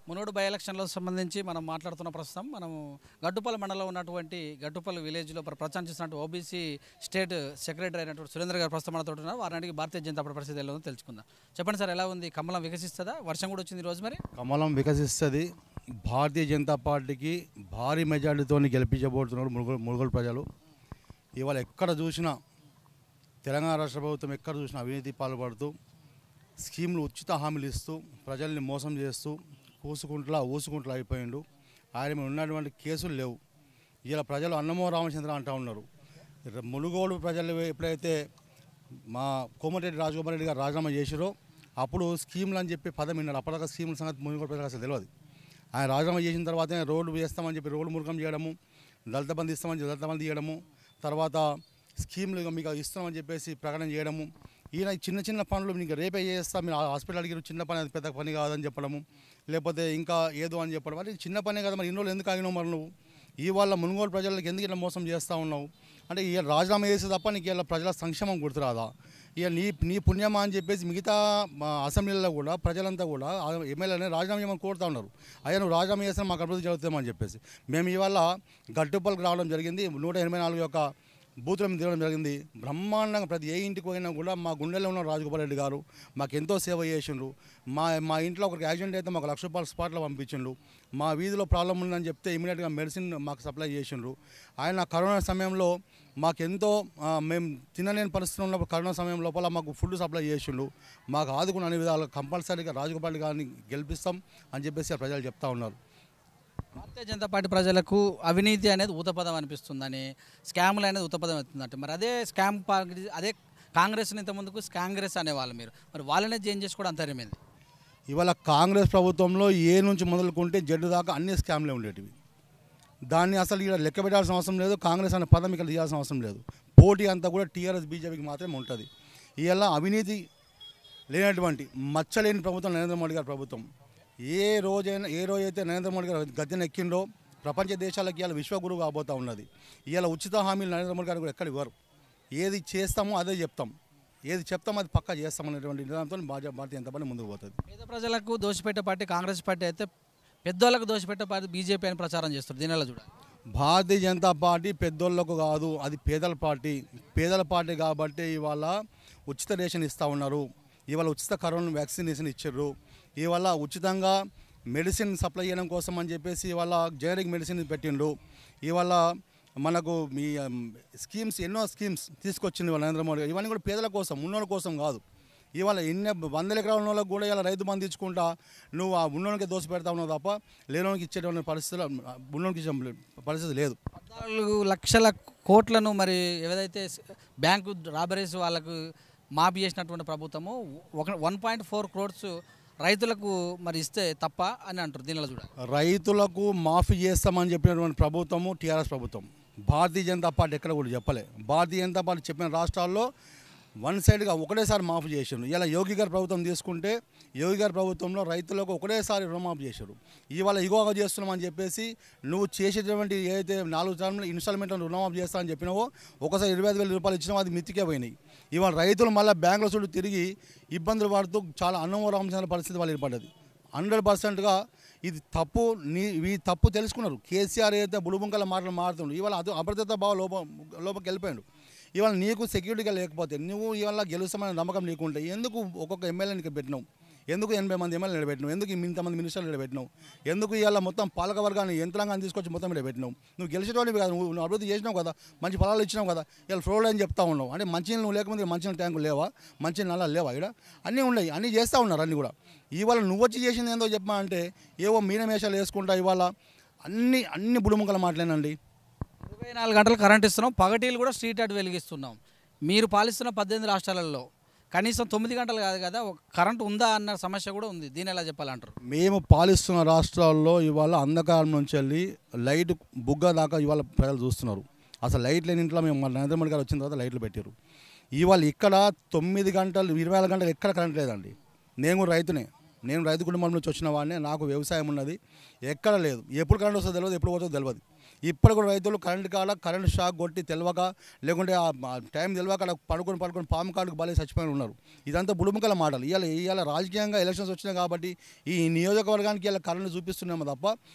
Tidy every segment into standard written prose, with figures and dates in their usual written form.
Munugode by ఎలక్షన్లకు సంబంధించి మనం మాట్లాడుతున్న ప్రస్తుతం మనం గట్టుపల్లి మండలంలో ఉన్నటువంటి గట్టుపల్లి విలేజ్లో ప్రచారం చేస్తున్నట్టు ఓబీసీ స్టేట్ సెక్రటరీ అయినటువంటి సురేంద్ర గారు ప్రస్తుతం మనతో ఉన్నారు. వారానికి భారతీయ జనతా పార్టీ పరిస్థితి ఎలా ఉందో తెలుసుకుందాం. చెప్పండి సార్, ఎలా ఉంది? కమలం వికసిస్తుందా? వర్షం కూడా వచ్చింది ఈరోజు. మరి కమలం వికసిస్తుంది. భారతీయ జనతా పార్టీకి భారీ మెజార్టీతో గెలిపించబోతున్నారు మునుగోడు ప్రజలు. ఇవాళ ఎక్కడ చూసినా తెలంగాణ రాష్ట్ర ప్రభుత్వం ఎక్కడ చూసినా అవినీతి పాల్పడుతూ స్కీములు ఉచిత హామీలు ఇస్తూ ప్రజల్ని మోసం చేస్తూ ఊసుకుంట్లా అయిపోయిండు. ఆయన మీద ఉన్నటువంటి కేసులు లేవు. ఇలా ప్రజలు అన్నమో రామచంద్ర అంటూ ఉన్నారు. మునుగోడు ప్రజలు ఎప్పుడైతే మా కోమటిరెడ్డి రాజగోపాల్ రెడ్డి గారు రాజీనామా చేసిరో అప్పుడు స్కీములు అని చెప్పి పదం విన్నారు. అప్పటిదాకా స్కీముల సంగతి మునుగోడు ప్రజలకు అసలు తెలియదు. ఆయన రాజీనామా చేసిన తర్వాతనే రోడ్డు వేస్తామని చెప్పి రోడ్డు మురుగం చేయడము, దళిత బంధు ఇస్తామని దళిత బంధు ఇవ్వడము, తర్వాత స్కీములు మీకు ఇస్తామని చెప్పేసి ప్రకటన చేయడము. ఈయన చిన్న చిన్న పనులు మీకు రేపే చేస్తా, మీరు హాస్పిటల్ అడిగిన చిన్న పని, అది పెద్ద పని కాదని చెప్పడము, లేకపోతే ఇంకా ఏదో అని చెప్పడం. అంటే చిన్న పనే కదా, మరి ఇన్ని రోజులు ఎందుకు ఆగినావు? మరి నువ్వు ఇవాళ మునుగోడు ప్రజలకు ఎందుకు ఇలా మోసం చేస్తూ ఉన్నావు? అంటే ఇక రాజీనామా చేసే తప్ప నీకు ఇలా ప్రజల సంక్షేమం గుర్తురాదా? ఇక నీ పుణ్యమా అని చెప్పేసి మిగతా అసెంబ్లీలో కూడా ప్రజలంతా కూడా ఎమ్మెల్యేనే రాజీనామా చేయమని కోరుతూ ఉన్నారు. అయ్యా నువ్వు రాజీనామా చేస్తే మాకు అభివృద్ధి జరుగుతామని చెప్పేసి మేము ఇవాళ గట్టుపల్లికి రావడం జరిగింది. 184 యొక్క బూతులను తిరగడం జరిగింది. బ్రహ్మాండంగా ప్రతి ఏ ఇంటికి పోయినా కూడా మా గుండెల్లో ఉన్న రాజగోపాల్ రెడ్డి గారు మాకు ఎంతో సేవ చేసిండ్రు. మా ఇంట్లో ఒకరికి యాక్సిడెంట్ అయితే మాకు ₹1,00,000 స్పాట్లో పంపించిండ్రు. మా వీధిలో ప్రాబ్లం ఉందని చెప్తే ఇమీడియట్గా మెడిసిన్ మాకు సప్లై చేసిండ్రు. ఆయన కరోనా సమయంలో మాకెంతో మేము తినలేని పరిస్థితి ఉన్నప్పుడు కరోనా సమయం లోపల మాకు ఫుడ్ సప్లై చేసిండ్రు. మాకు ఆదుకున్న అన్ని విధాలు కంపల్సరీగా రాజగోపాల్ రెడ్డి గారిని గెలిపిస్తాం అని చెప్పేసి ప్రజలు చెప్తా ఉన్నారు. భారతీయ జనతా పార్టీ ప్రజలకు అవినీతి అనేది ఊతపదం అనిపిస్తుందని, స్కాములు అనేది ఊతపదం అవుతుందంటే మరి అదే స్కామ్ అదే కాంగ్రెస్ని ఇంతకుముందుకు కాంగ్రెస్ అనేవాళ్ళు మీరు, మరి వాళ్ళనే చేంజ్ చేసుకోవడం అంతర్యమైంది. ఇవాళ కాంగ్రెస్ ప్రభుత్వంలో ఏ నుంచి మొదలుకుంటే జడ్డు దాకా అన్ని స్కామ్లే ఉండేటివి. దాన్ని అసలు ఇక్కడ లెక్క పెట్టాల్సిన అవసరం లేదు. కాంగ్రెస్ అనే పదం ఇక్కడ తీయాల్సిన అవసరం లేదు. పోటీ అంతా కూడా టీఆర్ఎస్ బీజేపీకి మాత్రమే ఉంటుంది. ఇవాళ అవినీతి లేనటువంటి మచ్చలేని ప్రభుత్వం నరేంద్ర మోడీ గారి ప్రభుత్వం. ఏ రోజైతే నరేంద్ర మోడీ గారు గద్దెన ఎక్కిండో ప్రపంచ దేశాలకు ఇవాళ విశ్వగురువు కాబోతూ ఉన్నది. ఇవాళ ఉచిత హామీలు నరేంద్ర మోడీ గారు కూడా ఎక్కడ ఇవ్వరు. ఏది చేస్తామో అదే చెప్తాం, ఏది చెప్తామో అది పక్కా చేస్తామనేటువంటి నిదానంతో భారతీయ జనతా పార్టీ ముందుకు పోతుంది. పేద ప్రజలకు దోషపెట్టే పార్టీ కాంగ్రెస్ పార్టీ అయితే, పెద్దోళ్ళకు దోషపెట్టే పార్టీ బీజేపీ అని ప్రచారం చేస్తారు. దీనిలో చూడాలి. భారతీయ జనతా పార్టీ పెద్దోళ్ళకు కాదు, అది పేదల పార్టీ కాబట్టి ఇవాళ ఉచిత రేషన్ ఇస్తూ ఉన్నారు. ఇవాళ ఉచిత కరోనా వ్యాక్సినేషన్ ఇచ్చారు. ఇవాళ ఉచితంగా మెడిసిన్ సప్లై చేయడం కోసం అని చెప్పేసి ఇవాళ జనరిక్ మెడిసిన్ పెట్టిండ్రు. ఇవాళ మనకు మీ ఎన్నో స్కీమ్స్ తీసుకొచ్చింది ఇవాళ నరేంద్ర మోడీ. ఇవన్నీ కూడా పేదల కోసం, ఉన్నోళ్ళ కోసం కాదు. ఇవాళ 100 ఎకరాల ఉన్న వాళ్ళకి కూడా ఇలా రైతు బంధు ఇచ్చుకుంటా నువ్వు ఆ ఉన్నోనికి దోశ పెడతా ఉన్నావు తప్ప లేనోనికి ఇచ్చేటువంటి పరిస్థితులు ఉన్నోనికి ఇచ్చే పరిస్థితి లేదు. 14 లక్షల కోట్లను మరి ఏదైతే బ్యాంకు రాబరీస్ వాళ్ళకు మాఫీ చేసినటువంటి ప్రభుత్వము 1.4 crores రైతులకు మరి ఇస్తే తప్ప అని అంటారు. దీనిలో చూడాలి. రైతులకు మాఫీ చేస్తామని చెప్పినటువంటి ప్రభుత్వము టీఆర్ఎస్ ప్రభుత్వం. భారతీయ జనతా పార్టీ ఎక్కడ కూడా చెప్పలే. భారతీయ జనతా పార్టీ చెప్పిన రాష్ట్రాల్లో వన్ సైడ్గా ఒకటేసారి మాఫీ చేశారు. ఇలా యోగి గారి ప్రభుత్వం తీసుకుంటే యోగి గారి ప్రభుత్వంలో రైతులకు ఒకటేసారి రుణమాఫీ చేశారు. ఇవాళ ఇగోగా చేస్తున్నామని చెప్పేసి నువ్వు చేసేటువంటి ఏదైతే 4 టర్మ్లు ఇన్స్టాల్మెంట్లో రుణమాఫీ చేస్తామని చెప్పినావో ఒకసారి 25,000 రూపాయలు ఇచ్చినావో అది మితికే పోయినాయి. ఇవాళ రైతులు మళ్ళీ బ్యాంకుల చుట్టూ తిరిగి ఇబ్బందులు పడుతూ చాలా అన్నమోరాంశాల పరిస్థితి వాళ్ళు ఏర్పడ్డది. 100%గా ఇది తప్పు. ఈ తప్పు తెలుసుకున్నారు. కేసీఆర్ ఏదైతే బుడుబుంకల మాటలు మారుతుండ్రు. ఇవాళ అది అభద్రతా భావ లోపలికి వెళ్ళిపోయాడు. ఇవాళ నీకు సెక్యూరిటీగా లేకపోతే నువ్వు ఇవాళ గెలుస్తామనే నమ్మకం నీకుంటే ఎందుకు ఒక్కొక్క ఎమ్మెల్యేని పెట్టినావు? ఎందుకు 80 మంది ఎమ్మెల్యేలు నిలబెట్టినావు? ఎందుకు ఇంతమంది మినిస్టర్లు నిలబెట్టినావు? ఎందుకు ఇవాళ మొత్తం పాలకవర్గాన్ని యంత్రాంగాన్ని తీసుకొచ్చి మొత్తం నిలబెట్టినావు? నువ్వు గెలిచేటోనివి కాదు. నువ్వు అభివృద్ధి చేసినావు కదా, మంచి ఫలాలు ఇచ్చినావు కదా. ఇలా ఫ్రోడ్ అని చెప్తా ఉన్నావు. అంటే మంచినీళ్ళు నువ్వు లేకపోతే మంచినీళ్ళ ట్యాంకులు లేవా? మంచి నల్లాలు లేవా? ఇక్కడ అన్నీ ఉన్నాయి, అన్నీ చేస్తూ ఉన్నారు. అన్నీ కూడా ఇవాళ నువ్వు వచ్చి చేసింది ఏందో చెప్పమా అంటే ఏవో మీనమేషాలు వేసుకుంటా ఇవాళ అన్ని బుడుముక్కల మాటలేనండి. 24 గంటలు కరెంట్ ఇస్తున్నాం, పగటీలు కూడా స్ట్రీట్ లైట్ వెలిగిస్తున్నాం. మీరు పాలిస్తున్న 18 రాష్ట్రాలలో కనీసం 9 గంటలు కాదు కదా కరెంట్ ఉందా అన్న సమస్య కూడా ఉంది. దీని ఎలా చెప్పాలంటారు? మేము పాలిస్తున్న రాష్ట్రాల్లో ఇవాళ అంధకారం నుంచి వెళ్ళి లైట్ బుగ్గ దాకా ఇవాళ ప్రజలు చూస్తున్నారు. అసలు లైట్ లేని ఇంట్లో మేము నరేంద్ర మోడీ గారు వచ్చిన తర్వాత లైట్లు పెట్టారు. ఇవాళ ఇక్కడ 9 గంటలు 24 గంటలు ఎక్కడ కరెంట్ లేదండి. నేను రైతునే, నేను రైతు కుటుంబం నుంచి వచ్చిన వాడినే. నాకు వ్యవసాయం ఉన్నది, ఎక్కడ లేదు. ఎప్పుడు కరెంట్ వస్తుందో తెలియదు, ఎప్పుడు పోతుందో తెలియదు. ఇప్పుడు కూడా రైతులు కరెంట్ షాక్ కొట్టి తెలియక లేకుంటే ఆ టైం తెలియక అక్కడ పడుకొని పాము కాడుకు బలి చచ్చిపోయి ఉన్నారు. ఇదంతా బుడుముకల మాటలు. ఇవాళ రాజకీయంగా ఎలక్షన్స్ వచ్చినాయి కాబట్టి ఈ నియోజకవర్గానికి ఇలా కరెంట్ చూపిస్తున్నామో తప్ప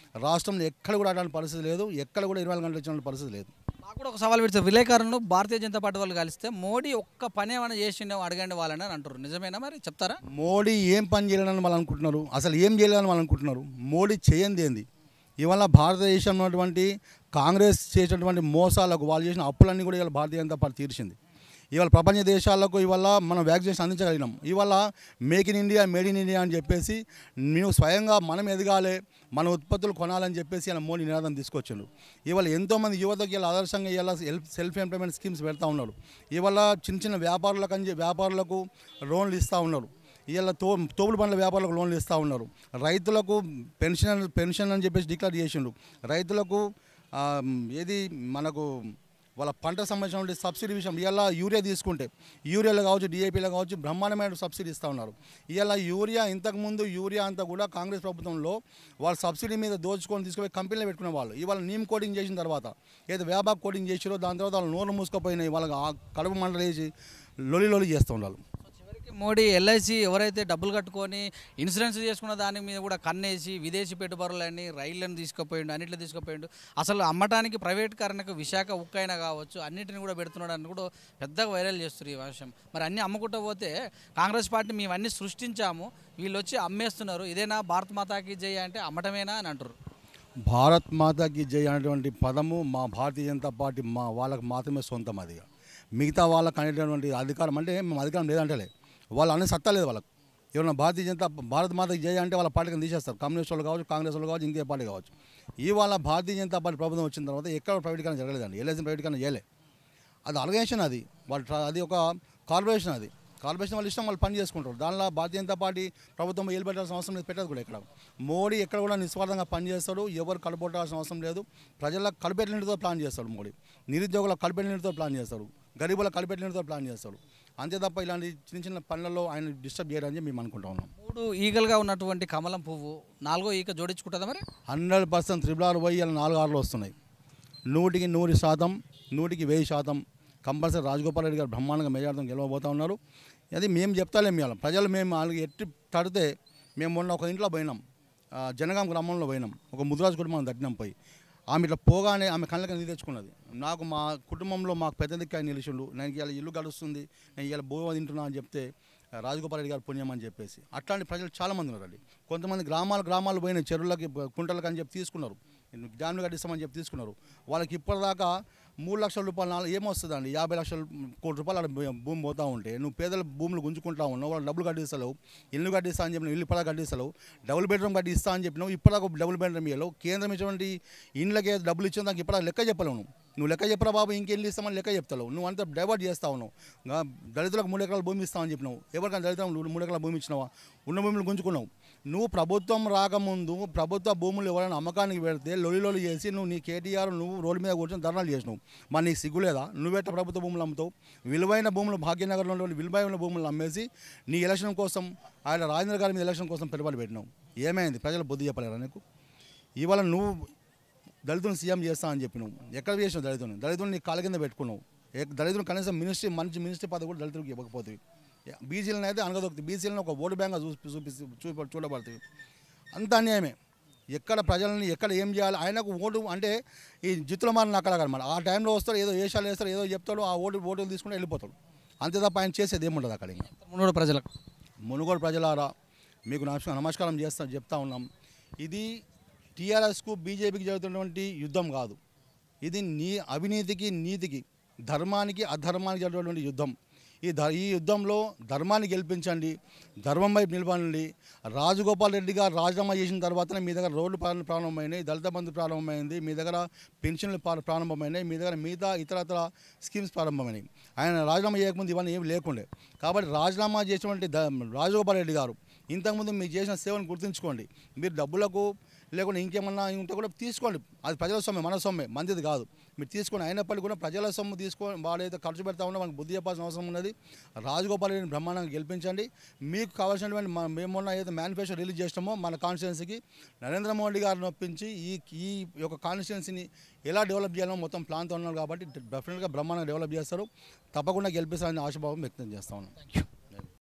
రాష్ట్రంలో ఎక్కడ కూడా అలాంటి పరిస్థితి లేదు, ఎక్కడ కూడా 24 గంటలు వచ్చిన పరిస్థితి లేదు. నాకు కూడా ఒక సవాల్ పెడతారు, విలేకరులను భారతీయ జనతా పార్టీ వాళ్ళు కలిస్తే మోడీ ఒక్క పని ఏమైనా చేసిండో అడగండి వాళ్ళని అని అంటారు. నిజమేనా? మరి చెప్తారా? మోడీ ఏం పని చేయలేదని వాళ్ళు అనుకుంటున్నారు, అసలు ఏం చేయలేదని వాళ్ళు అనుకుంటున్నారు. మోడీ చేయంది ఏంది? ఇవాళ భారతదేశంలో ఉన్నటువంటి కాంగ్రెస్ చేసినటువంటి మోసాలకు, వాళ్ళు చేసిన అప్పులన్నీ కూడా ఇవాళ భారతీయ జనతా పార్టీ తీర్చింది. ఇవాళ ప్రపంచ దేశాలకు ఇవాళ మనం వ్యాక్సినేషన్ అందించగలిగినాం. ఇవాళ make in India, made in India అని చెప్పేసి మేము స్వయంగా మనం ఎదగాలి, మన ఉత్పత్తులు కొనాలని చెప్పేసి ఇలా మోడీ నినాదం తీసుకొచ్చిండు. ఇవాళ ఎంతోమంది యువతకి ఇలా ఆదర్శంగా ఇలా సెల్ఫ్ ఎంప్లాయ్మెంట్ స్కీమ్స్ పెడతా ఉన్నారు. ఇవాళ చిన్న వ్యాపారులకు లోన్లు ఇస్తూ ఉన్నారు. ఇలా తోపుడు బండ్ల వ్యాపారులకు లోన్లు ఇస్తూ ఉన్నారు. రైతులకు పెన్షన్ అని చెప్పేసి డిక్లేర్ చేసిండు. రైతులకు ఏది మనకు వాళ్ళ పంట సంబంధించిన సబ్సిడీ విషయం, ఇలా యూరియా తీసుకుంటే యూరియాలో కావచ్చు, డిఏపీలో కావచ్చు బ్రహ్మాండమైన సబ్సిడీ ఇస్తూ ఉన్నారు. ఇలా ఇంతకుముందు యూరియా అంతా కూడా కాంగ్రెస్ ప్రభుత్వంలో వాళ్ళు సబ్సిడీ మీద దోచుకొని తీసుకుపోయి కంపెనీలో పెట్టుకునే వాళ్ళు. ఇవాళ నీమ్ కోటింగ్ చేసిన తర్వాత ఏదో వ్యాపార కోటింగ్ చేసిరో దాని తర్వాత వాళ్ళు నోరు మూసుకుపోయినాయి. వాళ్ళకి కడుపు మంటలు వేసి లొలి చేస్తూ ఉండాలి. మోడీ ఎల్ఐసి ఎవరైతే డబ్బులు కట్టుకొని ఇన్సూరెన్స్ చేసుకున్న దాని మీద కూడా కన్నేసి విదేశీ పెట్టుబడులని రైళ్లను తీసుకుపోయిండు, అన్నింటిలో తీసుకుపోయిండు. అసలు అమ్మటానికి ప్రైవేటీకరణకు విశాఖ ఉక్కైనా కావచ్చు అన్నింటిని కూడా పెడుతున్నాడు అని కూడా పెద్దగా వైరల్ చేస్తారు ఈ విషయం. మరి అన్నీ అమ్ముకుంటూ పోతే కాంగ్రెస్ పార్టీ మేమన్నీ సృష్టించాము, వీళ్ళు వచ్చి అమ్మేస్తున్నారు, ఇదేనా భారత్ మాతాకి జై అంటే అమ్మటమేనా అని అంటారు. భారత్ మాతాకి జై అనేటువంటి పదము మా భారతీయ జనతా పార్టీ వాళ్ళకి మాత్రమే సొంతం. అది మిగతా వాళ్ళకి అనేటటువంటి అధికారం అంటే మేము అధికారం లేదంటలే, వాళ్ళు అనే సత్తా లేదు వాళ్ళకు. ఎవరైనా భారత మాతకి జయ అంటే వాళ్ళ పార్టీని తీసేస్తారు. కమ్యూనిస్ట్ వాళ్ళు కావచ్చు, కాంగ్రెస్ వాళ్ళు కావచ్చు, ఇంకే పార్టీ కావచ్చు. ఇవాళ భారతీయ జనతా పార్టీ ప్రభుత్వం వచ్చిన తర్వాత ఎక్కడ ప్రైవేటీకరణ జరగలేదండి. ఎల్ఐసి ప్రైవేటీకరణ చేయలే. అది ఆర్గనైజేషన్, అది ఒక కార్పొరేషన్. కార్పొరేషన్ వాళ్ళ ఇష్టం, వాళ్ళు పని చేసుకుంటారు. దానిలో భారతీయ జనతా పార్టీ ప్రభుత్వం ఏలు పెట్టాల్సిన అవసరం లేదు, పెట్టదు కూడా. ఇక్కడ మోడీ ఎక్కడ కూడా నిస్వార్థంగా పనిచేస్తాడు, ఎవరు కడుపెట్టాల్సిన అవసరం లేదు. ప్రజలకు కడుపెట్టినతో ప్లాన్ చేస్తాడు మోడీ, నిరుద్యోగులకు కడుపెట్టినతో ప్లాన్ చేస్తాడు, గరీబుల కడుపెట్టినతో ప్లాన్ చేస్తాడు. అంతే తప్ప ఇలాంటి చిన్న పనులలో ఆయన డిస్టర్బ్ చేయడానికి మేము అనుకుంటా ఉన్నాం. 3 ఈగలుగా ఉన్నటువంటి కమలం పువ్వు 4వ ఈగ జోడించుకుంటుందా? మరి 100% త్రిబుల్ పోయి ఇలా 4 ఆర్లు వస్తున్నాయి. 100% 1000% కంపల్సరీ రాజగోపాల్ రెడ్డి గారు బ్రహ్మాండంగా మెజార్టీతో గెలవబోతూ ఉన్నారు. అది మేము చెప్తాలేం. ఇవాళ ప్రజలు మేము వాళ్ళకి ఎట్టి తడితే మేము మొన్న ఒక ఇంట్లో పోయినాం, జనగాం గ్రామంలో పోయినాం. ఒక ముద్రాజు కుటుంబం తట్టినాం. పోయి ఆమె ఇట్లా పోగానే ఆమె కళ్ళకి నీళ్ళు తెచ్చుకున్నది. నాకు మా కుటుంబంలో మాకు పెద్ద దిక్కాయ నిలిచిండు, నేను ఇలా ఇల్లు గడుస్తుంది, నేను ఇలా భూమ తింటున్నా అని చెప్తే రాజగోపాల్ రెడ్డి గారు పుణ్యం అని చెప్పేసి అట్లాంటి ప్రజలు చాలామంది ఉన్నారండి. కొంతమంది గ్రామాలు పోయిన చెరువులకి కుంటలకి అని చెప్పి తీసుకున్నారు, డ్యామ్లు కట్టిస్తామని చెప్పి తీసుకున్నారు. వాళ్ళకి ఇప్పటిదాకా 3 లక్షల రూపాయలు ఏమొస్తుందండి? 50 లక్షల కోటి రూపాయలు అక్కడ భూమి పోతూ ఉంటే నువ్వు పేదల భూములు గుంజుకుంటా ఉన్నావు. వాళ్ళు డబ్బులు కట్టిస్తలేవు, ఇల్లు కట్టిస్తా అని చెప్పినావు, ఇల్లు ఇప్పటిదాకా కట్టిస్తలేవు. డబుల్ బెడ్రూమ్ కట్టిస్తా అని చెప్పినావు, ఇప్పటిదాకా డబుల్ బెడ్రూమ్ ఇవ్వలేవు. కేంద్రం ఇచ్చినటువంటి ఇండ్లకి డబ్బులు ఇచ్చిన దానికి ఇప్పటిదాకా లెక్క చెప్పలేవు. నువ్వు లెక్క చెప్పరా బాబు, ఇంకెళ్ళి ఇస్తామని లెక్క చెప్తావు. నువ్వు అంతా డైవర్ట్ చేస్తా ఉన్నావు. దళితులకు 3 ఎకరాల భూమి ఇస్తామని చెప్పినావు, ఎవరికైనా దళితులకు 3 ఎకరాల భూమి ఇచ్చినావా? ఉన్న భూములు గుంజుకున్నావు. నువ్వు ప్రభుత్వం రాకముందు ప్రభుత్వ భూములు ఎవరైనా అమ్మకానికి పెడితే లొలి చేసి నువ్వు కేటీఆర్ నువ్వు రోడ్డు మీద కూర్చొని ధర్నాలు చేసినావు. మరి నీకు సిగ్గులేదా? నువ్వెట్ట ప్రభుత్వ భూములు అమ్ముతావు? విలువైన భూములు భాగ్యనగర్లో ఉన్నటువంటి విలువైన భూములు అమ్మేసి నీ ఎలక్షన్ కోసం ఆయన రాజేంద్ర గారి మీద ఎలక్షన్ కోసం పెట్టుబడి పెట్టినావు. ఏమైంది? ప్రజలు బుద్ధి చెప్పలేరా నీకు? ఇవాళ నువ్వు దళితులను సీఎం చేస్తా అని చెప్పినావు. ఎక్కడ చేసినావు? దళితులను నీ కాళ్ళ కింద పెట్టుకున్నావు. దళితులు కనీసం మంచి మినిస్ట్రీ పదవి కూడా దళితులకు ఇవ్వకపోతుంది. బీసీలను అయితే అనగదొక్కుతుంది. బీసీలను ఒక ఓటు బ్యాంక్గా చూడబడుతుంది. అంత అన్యాయమే. ఎక్కడ ప్రజలని ఎక్కడ ఏం చేయాలి? ఆయనకు ఓటు అంటే ఈ జిత్తుల మారిన అక్కడ అనమాట. ఆ టైంలో వస్తాడు, ఏదో వేషాలు వేస్తాడు, ఏదో చెప్తాడు, ఆ ఓటులు తీసుకుంటే వెళ్ళిపోతాడు. అంతే తప్ప ఆయన చేసేది ఏముండదు అక్కడ. మునుగోడు ప్రజలారా మీకు నమస్కారం చెప్తా ఉన్నాం. ఇది టీఆర్ఎస్కు బీజేపీకి జరుగుతున్నటువంటి యుద్ధం కాదు. ఇది అవినీతికి నీతికి, ధర్మానికి అధర్మానికి జరిగినటువంటి యుద్ధం. ఈ యుద్ధంలో ధర్మాన్ని గెలిపించండి, ధర్మం వైపు నిలబడండి. రాజగోపాల్ రెడ్డి గారు రాజీనామా చేసిన తర్వాతనే మీ దగ్గర రోడ్లు ప్రారంభమైనాయి, దళిత బంధు ప్రారంభమైంది, మీ దగ్గర పెన్షన్లు ప్రారంభమైనాయి, మీ దగ్గర మిగతా ఇతరత్ర స్కీమ్స్ ప్రారంభమైనాయి. ఆయన రాజీనామా చేయకముందు ఇవన్నీ ఏమి లేకుండే. కాబట్టి రాజీనామా చేసినటువంటి రాజగోపాల్ రెడ్డి గారు ఇంతకుముందు మీరు చేసిన సేవను గుర్తుంచుకోండి. మీరు డబ్బులకు లేకుంటే ఇంకేమన్నా ఉంటే కూడా తీసుకోండి. అది ప్రజల సొమ్మే, మన సొమ్మే, మందిది కాదు. మీరు తీసుకోండి. అయినప్పటికీ కూడా ప్రజల సొమ్ము తీసుకొని వాడైతే ఖర్చు పెడతా ఉన్నా మనకు బుద్ధి చెప్పాల్సిన అవసరం ఉన్నది. రాజగోపాల్ రెడ్డిని బ్రహ్మాండంగా గెలిపించండి. మీకు కావాల్సినటువంటి మేము మొన్న ఏదైతే మేనిఫెస్టో రిలీజ్ చేసినామో మన కాన్స్టిట్యున్సీకి నరేంద్ర మోడీ గారిని ఒప్పించి ఈ యొక్క కాన్స్టిట్యున్సీని ఎలా డెవలప్ చేయాలో మొత్తం ప్లాన్తో ఉన్నారు కాబట్టి డెఫినెట్గా బ్రహ్మాండంగా డెవలప్ చేస్తారు. తప్పకుండా గెలిపిస్తారని ఆశాభావం వ్యక్తం చేస్తా ఉన్నాం.